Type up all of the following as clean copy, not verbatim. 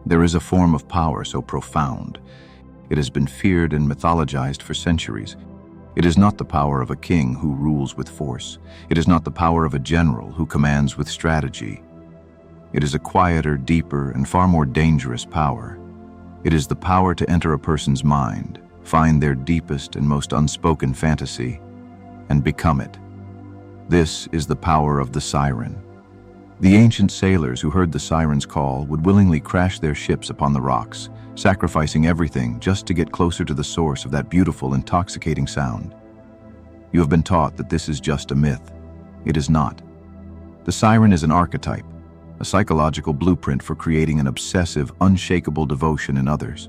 There is a form of power so profound. It has been feared and mythologized for centuries. It is not the power of a king who rules with force. It is not the power of a general who commands with strategy. It is a quieter, deeper, and far more dangerous power. It is the power to enter a person's mind, find their deepest and most unspoken fantasy, and become it. This is the power of the siren. The ancient sailors who heard the siren's call would willingly crash their ships upon the rocks, sacrificing everything just to get closer to the source of that beautiful, intoxicating sound. You have been taught that this is just a myth. It is not. The siren is an archetype, a psychological blueprint for creating an obsessive, unshakable devotion in others.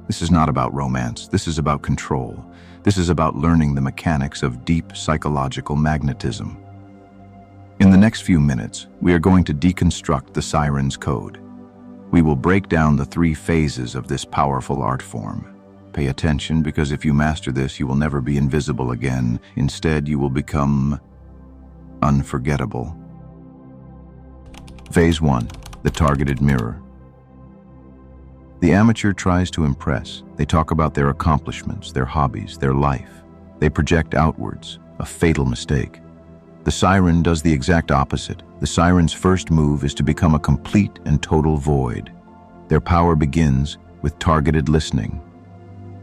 This is not about romance. This is about control. This is about learning the mechanics of deep psychological magnetism. In the next few minutes, we are going to deconstruct the siren's code. We will break down the 3 phases of this powerful art form. Pay attention, because if you master this, you will never be invisible again. Instead, you will become unforgettable. Phase 1, the targeted mirror. The amateur tries to impress. They talk about their accomplishments, their hobbies, their life. They project outwards, a fatal mistake. The siren does the exact opposite. The siren's first move is to become a complete and total void. Their power begins with targeted listening.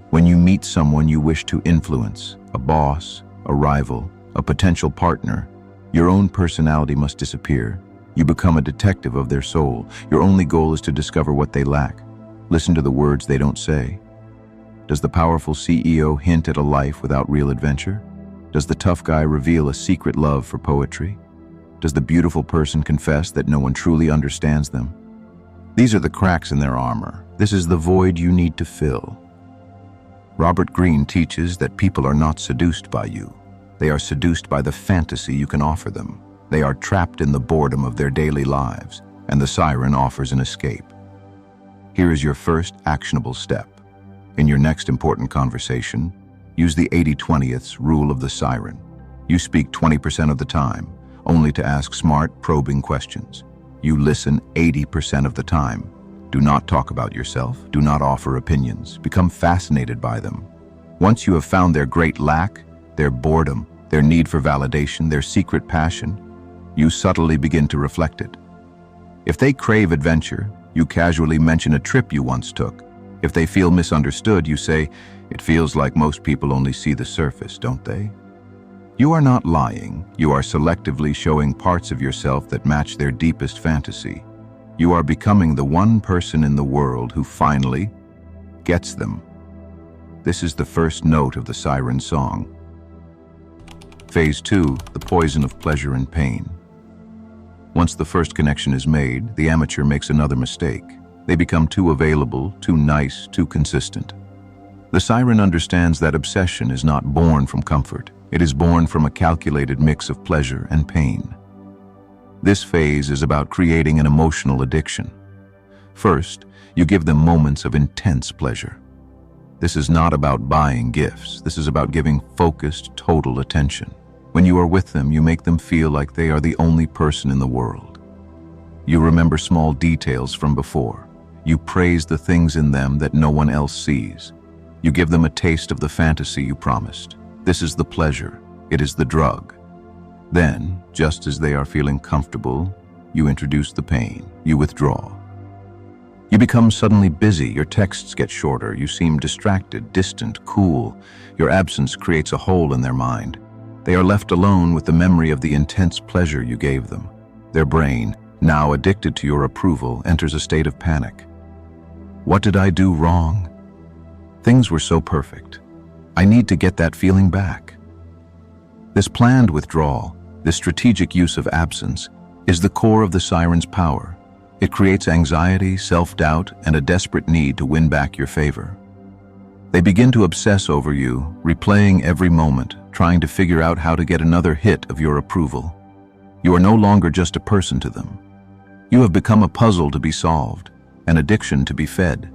When you meet someone you wish to influence, a boss, a rival, a potential partner, your own personality must disappear. You become a detective of their soul. Your only goal is to discover what they lack. Listen to the words they don't say. Does the powerful CEO hint at a life without real adventure? Does the tough guy reveal a secret love for poetry? Does the beautiful person confess that no one truly understands them? These are the cracks in their armor. This is the void you need to fill. Robert Greene teaches that people are not seduced by you. They are seduced by the fantasy you can offer them. They are trapped in the boredom of their daily lives, and the siren offers an escape. Here is your first actionable step. In your next important conversation, use the 80-20th rule of the siren. You speak 20% of the time, only to ask smart, probing questions. You listen 80% of the time. Do not talk about yourself. Do not offer opinions. Become fascinated by them. Once you have found their great lack, their boredom, their need for validation, their secret passion, you subtly begin to reflect it. If they crave adventure, you casually mention a trip you once took. If they feel misunderstood, you say, "It feels like most people only see the surface, don't they?" You are not lying. You are selectively showing parts of yourself that match their deepest fantasy. You are becoming the one person in the world who finally gets them. This is the first note of the siren song. Phase 2, the poison of pleasure and pain. Once the first connection is made, the amateur makes another mistake. They become too available, too nice, too consistent. The siren understands that obsession is not born from comfort. It is born from a calculated mix of pleasure and pain. This phase is about creating an emotional addiction. First, you give them moments of intense pleasure. This is not about buying gifts. This is about giving focused, total attention. When you are with them, you make them feel like they are the only person in the world. You remember small details from before. You praise the things in them that no one else sees. You give them a taste of the fantasy you promised. This is the pleasure. It is the drug. Then, just as they are feeling comfortable, you introduce the pain. You withdraw. You become suddenly busy. Your texts get shorter. You seem distracted, distant, cool. Your absence creates a hole in their mind. They are left alone with the memory of the intense pleasure you gave them. Their brain, now addicted to your approval, enters a state of panic. What did I do wrong? Things were so perfect. I need to get that feeling back. This planned withdrawal, this strategic use of absence, is the core of the siren's power. It creates anxiety, self-doubt, and a desperate need to win back your favor. They begin to obsess over you, replaying every moment, trying to figure out how to get another hit of your approval. You are no longer just a person to them. You have become a puzzle to be solved, an addiction to be fed.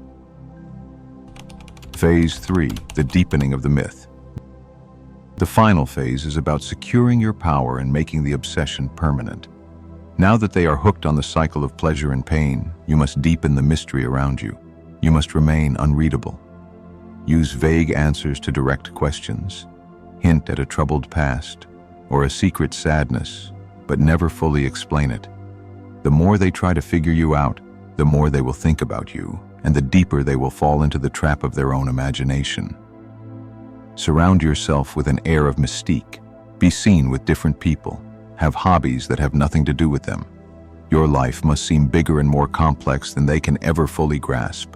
Phase 3, the deepening of the myth. The final phase is about securing your power and making the obsession permanent. Now that they are hooked on the cycle of pleasure and pain, you must deepen the mystery around you. You must remain unreadable. Use vague answers to direct questions. Hint at a troubled past or a secret sadness, but never fully explain it. The more they try to figure you out, the more they will think about you, and the deeper they will fall into the trap of their own imagination. Surround yourself with an air of mystique. Be seen with different people. Have hobbies that have nothing to do with them. Your life must seem bigger and more complex than they can ever fully grasp.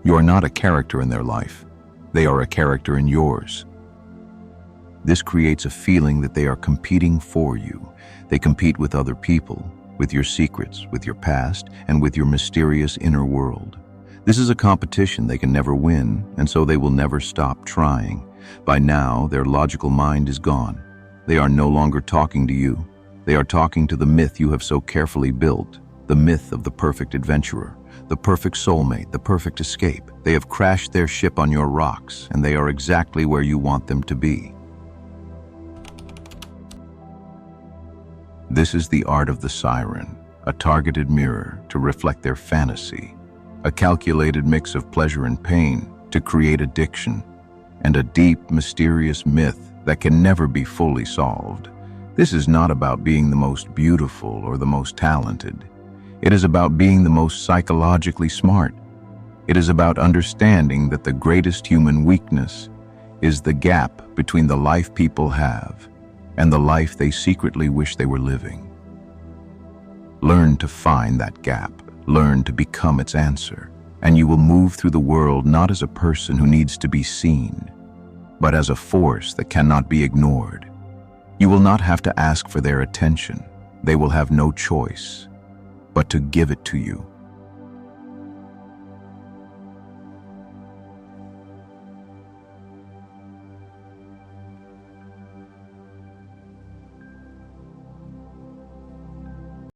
You are not a character in their life. They are a character in yours. This creates a feeling that they are competing for you. They compete with other people, with your secrets, with your past, and with your mysterious inner world. This is a competition they can never win, and so they will never stop trying. By now, their logical mind is gone. They are no longer talking to you. They are talking to the myth you have so carefully built, the myth of the perfect adventurer, the perfect soulmate, the perfect escape. They have crashed their ship on your rocks, and they are exactly where you want them to be. This is the art of the Siren, a targeted mirror to reflect their fantasy, a calculated mix of pleasure and pain to create addiction, and a deep, mysterious myth that can never be fully solved. This is not about being the most beautiful or the most talented. It is about being the most psychologically smart. It is about understanding that the greatest human weakness is the gap between the life people have and the life they secretly wish they were living. Learn to find that gap. Learn to become its answer, and you will move through the world not as a person who needs to be seen, but as a force that cannot be ignored. You will not have to ask for their attention. They will have no choice but to give it to you.